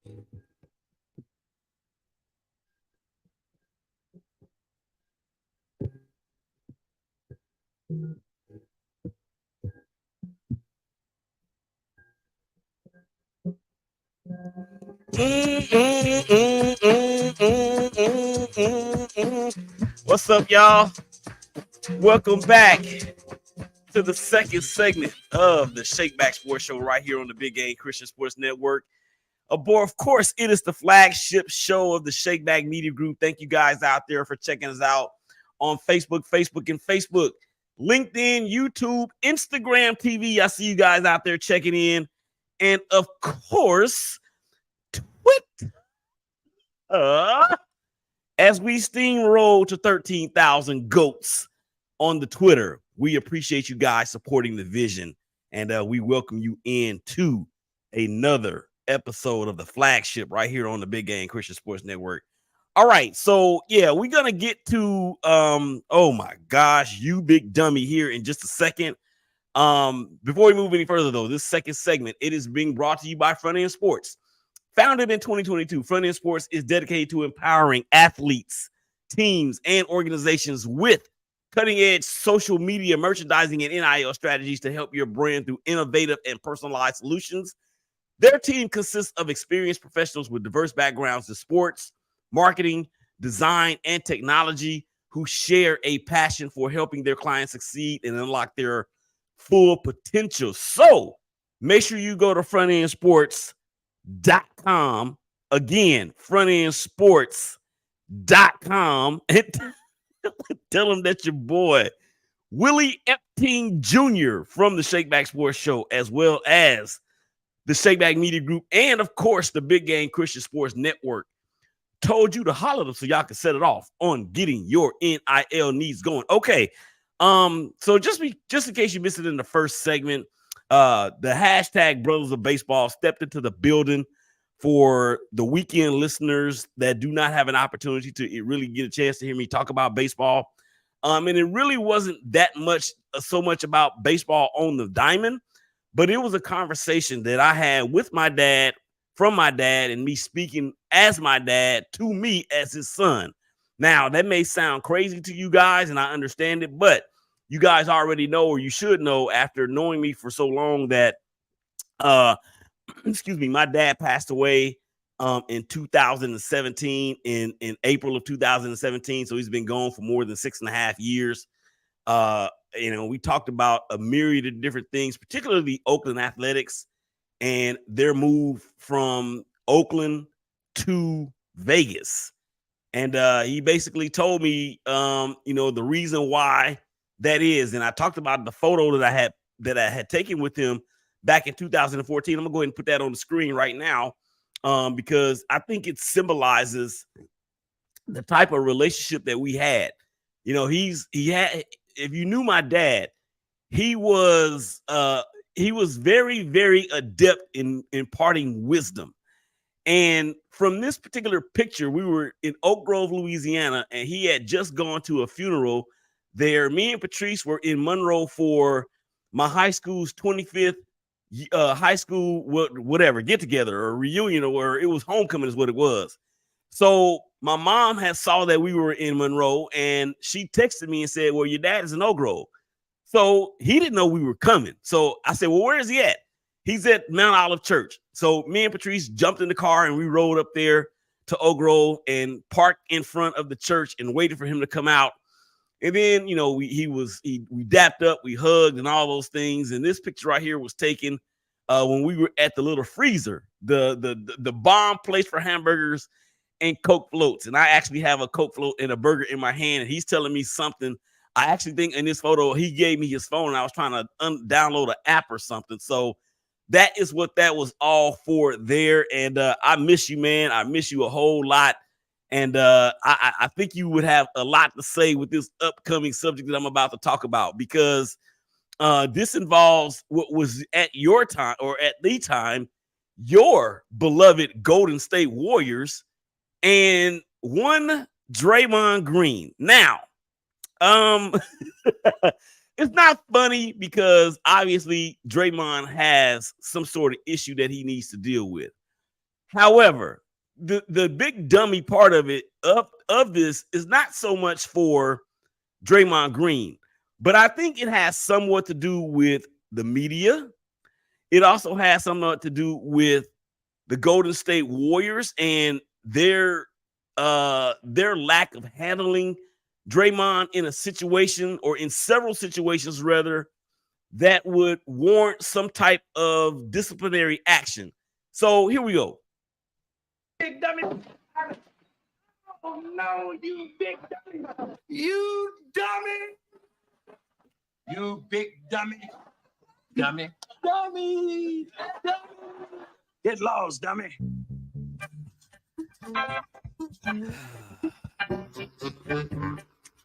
What's up, y'all? Welcome back to the second segment of the ShakeBack Sports Show right here on the Big Game Christian Sports Network. Of course, it is the flagship show of the ShakeBack Media Group. Thank you guys out there for checking us out on Facebook, LinkedIn, YouTube, Instagram TV. I see you guys out there checking in. And of course, Twitter. As we steamroll to 13,000 goats on the Twitter, we appreciate you guys supporting the vision. And we welcome you into another episode of the flagship right here on the Big Game Christian Sports Network. All right, so yeah, we're gonna get to oh my gosh, you big dummy here in just a second. Before we move any further, though, this second segment, it is being brought to you by Front End Sports. Founded in 2022, Front End Sports is dedicated to empowering athletes, teams, and organizations with cutting-edge social media merchandising and NIL strategies to help your brand through innovative and personalized solutions. Their team consists of experienced professionals with diverse backgrounds in sports, marketing, design, and technology who share a passion for helping their clients succeed and unlock their full potential. So make sure you go to frontendsports.com. Again, frontendsports.com, and tell them that your boy Willie Epting Jr. from the ShakeBack Sports Show, as well as the ShakeBack Media Group, and of course the Big Game Christian Sports Network, told you to holler them so y'all can set it off on getting your NIL needs going. Okay, so just in case you missed it in the first segment, the hashtag Brothers of Baseball stepped into the building for the weekend listeners that do not have an opportunity to really get a chance to hear me talk about baseball. And it really wasn't that much, so much about baseball on the diamond, but it was a conversation that I had with my dad, from my dad, and me speaking as my dad to me as his son. Now, that may sound crazy to you guys, and I understand it, but you guys already know, or you should know after knowing me for so long, that my dad passed away in 2017, in April of 2017. So he's been gone for more than 6.5 years. We talked about a myriad of different things, particularly Oakland Athletics and their move from Oakland to Vegas. And he basically told me, the reason why that is. And I talked about the photo that I had taken with him back in 2014. I'm gonna go ahead and put that on the screen right now, because I think it symbolizes the type of relationship that we had. If you knew my dad, he was very, very adept in imparting wisdom. And from this particular picture, we were in Oak Grove, Louisiana, and he had just gone to a funeral there. Me and Patrice were in Monroe for my high school's 25th high school, whatever, get together or reunion, or it was homecoming is what it was. So my mom had saw that we were in Monroe, and she texted me and said, well, your dad is in Oak Grove. So he didn't know we were coming. So I said, well, where is he at? He's at Mount Olive Church. So me and Patrice jumped in the car and we rode up there to Oak Grove and parked in front of the church and waited for him to come out. And then, we dapped up, we hugged and all those things. And this picture right here was taken when we were at the Little Freezer, the bomb place for hamburgers and Coke floats. And I actually have a Coke float and a burger in my hand, and he's telling me something. I actually think in this photo, he gave me his phone and I was trying to download an app or something. So that is what that was all for there. And I miss you, man. I miss you a whole lot. And I think you would have a lot to say with this upcoming subject that I'm about to talk about, because this involves what was at your time, or at the time, your beloved Golden State Warriors and one Draymond Green. Now, it's not funny because obviously Draymond has some sort of issue that he needs to deal with. However, the big dummy part of it of this is not so much for Draymond Green, but I think it has somewhat to do with the media. It also has somewhat to do with the Golden State Warriors and their lack of handling Draymond in a situation, or in several situations rather, that would warrant some type of disciplinary action. So here we go. Big dummy. Oh no, you big dummy. You dummy. You big dummy. Dummy. Dummy. Dummy. Get lost, dummy.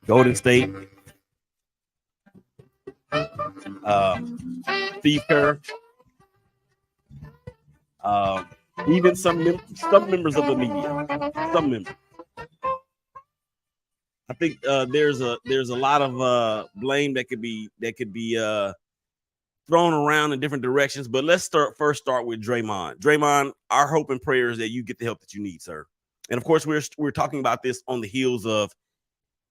Golden State. Steve Kerr. Even some members of the media. Some members. I think there's a lot of blame that could be thrown around in different directions. But let's start with Draymond. Draymond, our hope and prayer is that you get the help that you need, sir. And of course, we're talking about this on the heels of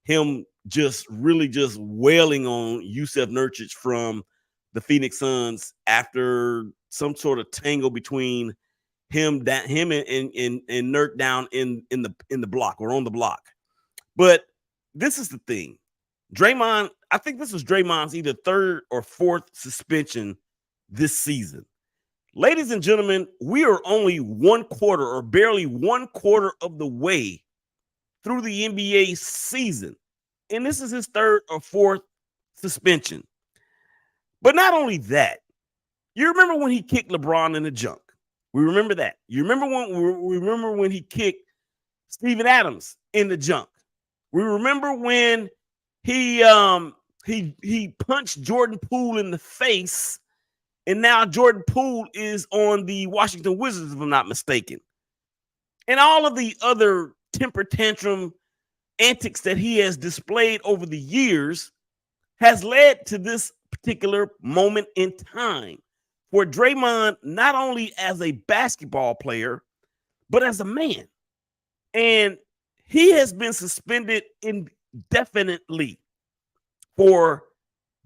him just wailing on Yusuf Nurkic from the Phoenix Suns after some sort of tangle between him and Nurk down in the block, or on the block. But this is the thing. Draymond, I think this was Draymond's either third or fourth suspension this season. Ladies and gentlemen, we are only one quarter, or barely one quarter of the way through the NBA season. And this is his third or fourth suspension. But not only that, you remember when he kicked LeBron in the junk. We remember that. You remember when he kicked Steven Adams in the junk. We remember when he punched Jordan Poole in the face, and now Jordan Poole is on the Washington Wizards, if I'm not mistaken. And all of the other temper tantrum antics that he has displayed over the years has led to this particular moment in time for Draymond, not only as a basketball player, but as a man. And he has been suspended indefinitely for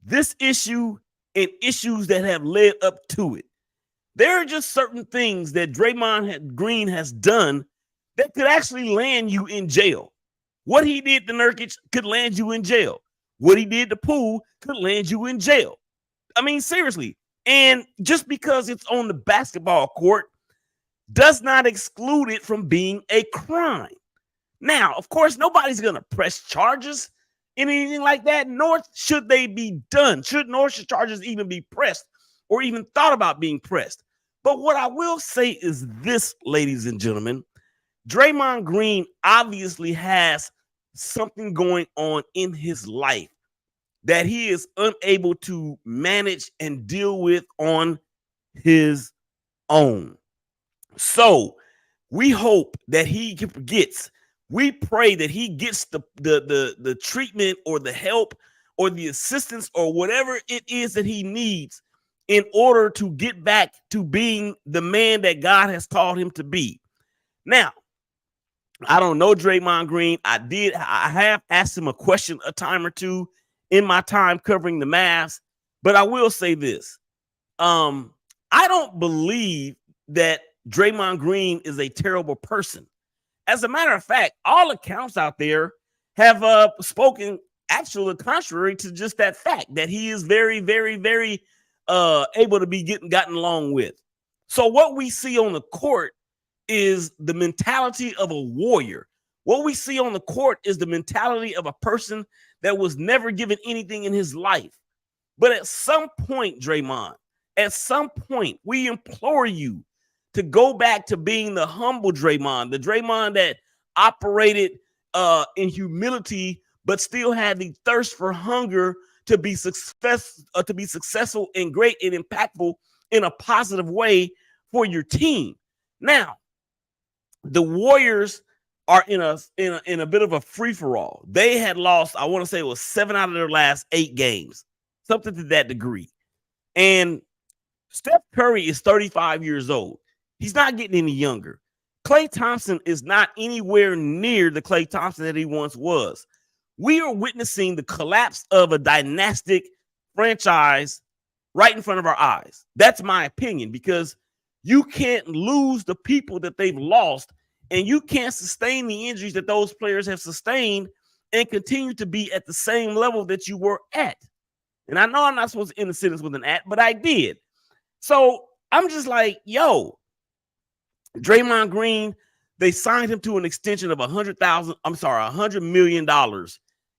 this issue and issues that have led up to it. There are just certain things that Draymond Green has done that could actually land you in jail. What he did to Nurkic could land you in jail. What he did to Poole could land you in jail. I mean, seriously. And just because it's on the basketball court does not exclude it from being a crime. Now, of course, nobody's going to press charges in anything like that, nor should they be done. Nor should charges even be pressed or even thought about being pressed. But what I will say is this, ladies and gentlemen, Draymond Green obviously has something going on in his life that he is unable to manage and deal with on his own. So we hope that he gets, we pray that he gets the treatment or the help or the assistance or whatever it is that he needs in order to get back to being the man that God has called him to be. Now, I don't know Draymond Green. I have asked him a question a time or two in my time covering the Mavs, but I will say this. I don't believe that Draymond Green is a terrible person. As a matter of fact, all accounts out there have spoken actually contrary to just that fact, that he is very, very, very able to be gotten along with. So what we see on the court is the mentality of a warrior. What we see on the court is the mentality of a person that was never given anything in his life. But at some point, Draymond, at some point, we implore you to go back to being the humble Draymond, the Draymond that operated in humility, but still had the thirst for hunger to be successful and great and impactful in a positive way for your team. Now, the Warriors are in a bit of a free-for-all. They had lost, I want to say it was 7 out of their last 8 games, something to that degree. And Steph Curry is 35 years old. He's not getting any younger. Klay Thompson is not anywhere near the Klay Thompson that he once was. We are witnessing the collapse of a dynastic franchise right in front of our eyes. That's my opinion, because you can't lose the people that they've lost, and you can't sustain the injuries that those players have sustained and continue to be at the same level that you were at. And I know I'm not supposed to end the sentence with an at, but I did. So I'm just like, yo, Draymond Green, they signed him to an extension of $100 million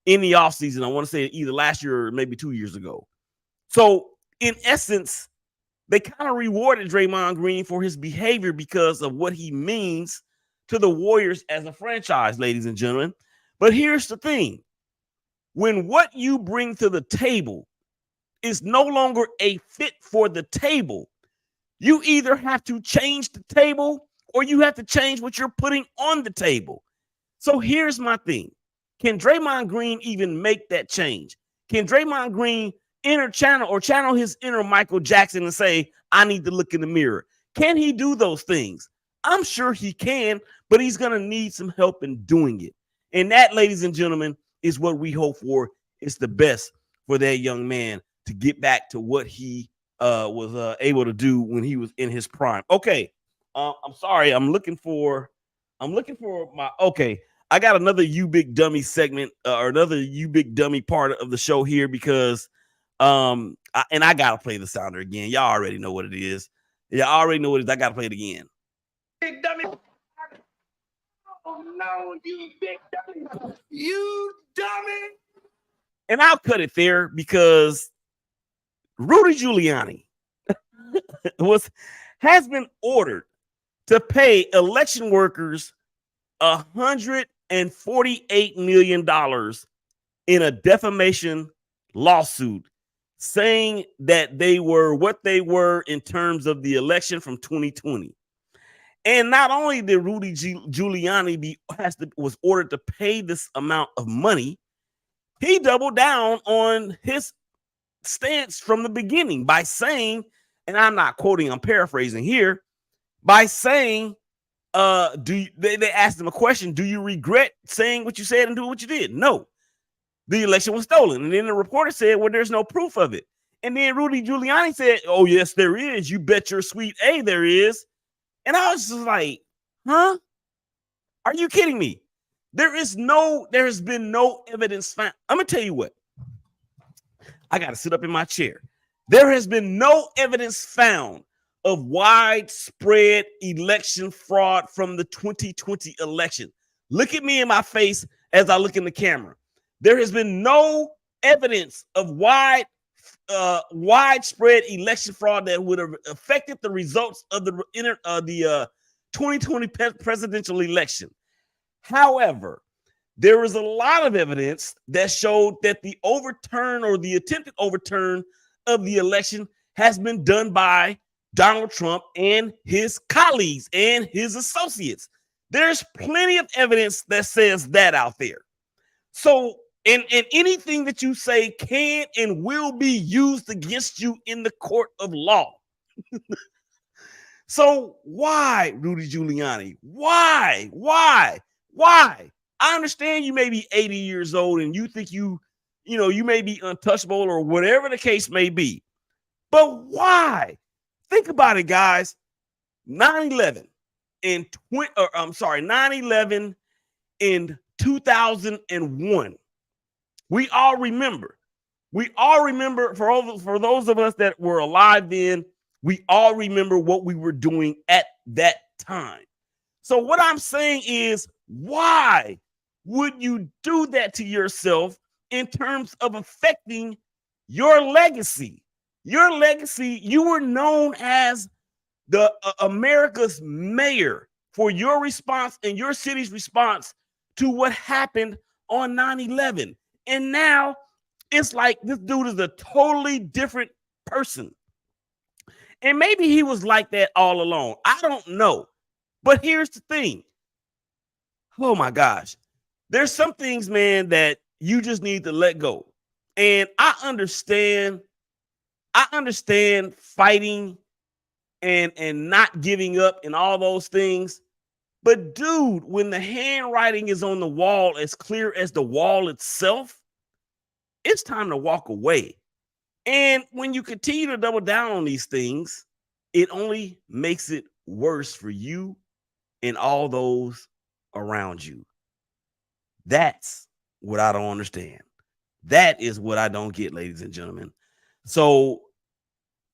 in the offseason. I want to say either last year or maybe 2 years ago. So in essence, they kind of rewarded Draymond Green for his behavior because of what he means to the Warriors as a franchise, ladies and gentlemen. But here's the thing. When what you bring to the table is no longer a fit for the table, you either have to change the table or you have to change what you're putting on the table. So here's my thing. Can Draymond Green even make that change? Can Draymond Green channel his inner Michael Jackson and say, I need to look in the mirror? Can he do those things? I'm sure he can, but he's going to need some help in doing it. And that, ladies and gentlemen, is what we hope for. It's the best for that young man to get back to what he was able to do when he was in his prime. Okay. I'm sorry. I'm looking for my, okay. I got another You Big Dummy segment or another You Big Dummy part of the show here because I gotta play the sounder again. Y'all already know what it is. Y'all already know what it is. I gotta play it again. Big dummy. Oh no, you big dummy. You dummy. And I'll cut it there because Rudy Giuliani has been ordered to pay election workers $148 million in a defamation lawsuit, saying that they were what they were in terms of the election from 2020. And not only did Rudy Giuliani was ordered to pay this amount of money, he doubled down on his stance from the beginning by saying, and I'm not quoting, I'm paraphrasing here, by saying, they asked him a question, do you regret saying what you said and do what you did? No. The election was stolen. And then the reporter said, well, there's no proof of it. And then Rudy Giuliani said, oh, yes, there is. You bet your sweet A there is. And I was just like, huh? Are you kidding me? There has been no evidence found. I'm going to tell you what. I got to sit up in my chair. There has been no evidence found of widespread election fraud from the 2020 election. Look at me in my face as I look in the camera. There has been no evidence of widespread election fraud that would have affected the results of the 2020 presidential election. However, there is a lot of evidence that showed that the overturn or the attempted overturn of the election has been done by Donald Trump and his colleagues and his associates. There's plenty of evidence that says that out there. So, and anything that you say can and will be used against you in the court of law. So why, Rudy Giuliani? Why? I understand you may be 80 years old and you think you may be untouchable or whatever the case may be. But why? Think about it, guys. 9/11 in 9/11 in 2001. We all remember. For those of us that were alive then, we all remember what we were doing at that time. So what I'm saying is, why would you do that to yourself in terms of affecting your legacy? Your legacy, you were known as the America's mayor for your response and your city's response to what happened on 9/11. And now it's like this dude is a totally different person. And maybe he was like that all along. I don't know. But here's the thing. Oh my gosh. There's some things, man, that you just need to let go. And I understand fighting and not giving up and all those things. But dude, when the handwriting is on the wall as clear as the wall itself, it's time to walk away. And when you continue to double down on these things, it only makes it worse for you and all those around you. That's what I don't understand. That is what I don't get, ladies and gentlemen. So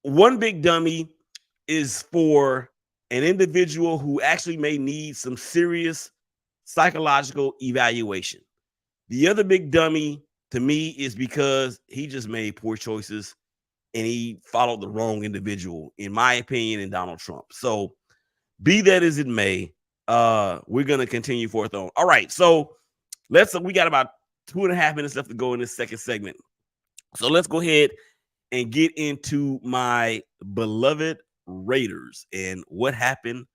one big dummy is for an individual who actually may need some serious psychological evaluation. The other big dummy to me is because he just made poor choices and he followed the wrong individual, in my opinion, in Donald Trump. So be that as it may, we're going to continue forth on. All right. So we got about 2.5 minutes left to go in this second segment. So let's go ahead and get into my beloved Raiders and what happened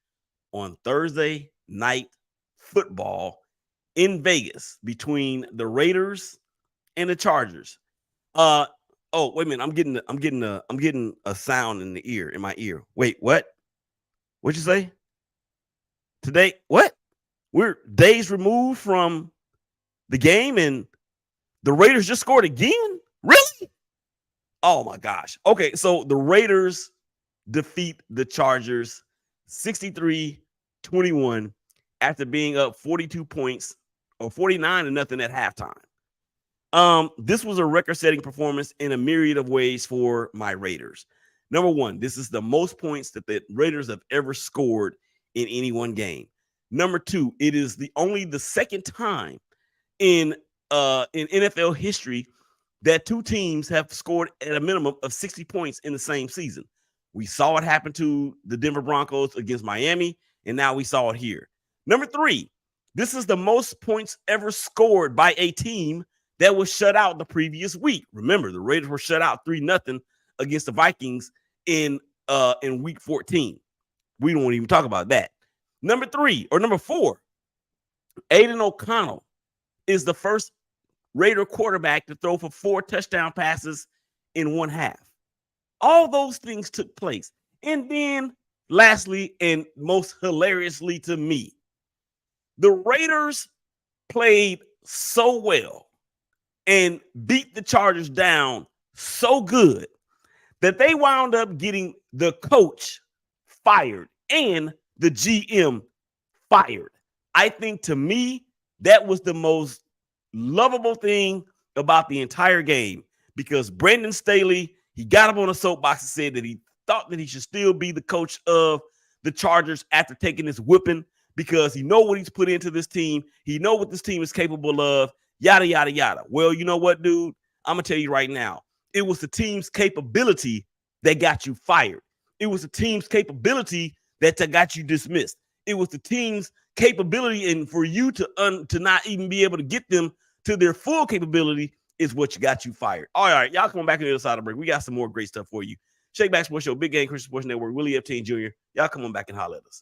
on Thursday night football in Vegas between the Raiders and the Chargers. Oh, wait a minute. I'm getting a sound in my ear. Wait, what? What'd you say? Today, what? We're days removed from the game and the Raiders just scored again? Really? Oh my gosh. Okay, so the Raiders defeat the Chargers 63-21 after being up 42 points or 49-0 at halftime. This was a record-setting performance in a myriad of ways for my Raiders. Number one, this is the most points that the Raiders have ever scored in any one game. Number two, it is only the second time in NFL history that two teams have scored at a minimum of 60 points in the same season. We saw it happen to the Denver Broncos against Miami, and now we saw it here. Number three, this is the most points ever scored by a team that was shut out the previous week. Remember, the Raiders were shut out 3-0 against the Vikings in week 14. We don't even talk about that. Number four, Aiden O'Connell is the first Raider quarterback to throw for 4 touchdown passes in one half. All those things took place. And then lastly, and most hilariously to me, the Raiders played so well and beat the Chargers down so good that they wound up getting the coach fired and the GM fired. I think to me, that was the most lovable thing about the entire game, because Brandon Staley, he got up on a soapbox and said that he thought that he should still be the coach of the Chargers after taking this whipping, because he know what he's put into this team. He know what this team is capable of, yada, yada, yada. Well, you know what, dude? I'm going to tell you right now. It was the team's capability that got you fired. It was the team's capability that got you dismissed. It was the team's capability, and for you to not even be able to get them to their full capability is what got you fired. All right, y'all come on back on the other side of the break. We got some more great stuff for you. ShakeBack Sports Show, Big Game Christian Sports Network, Willie Epting Jr. Y'all come on back and holler at us.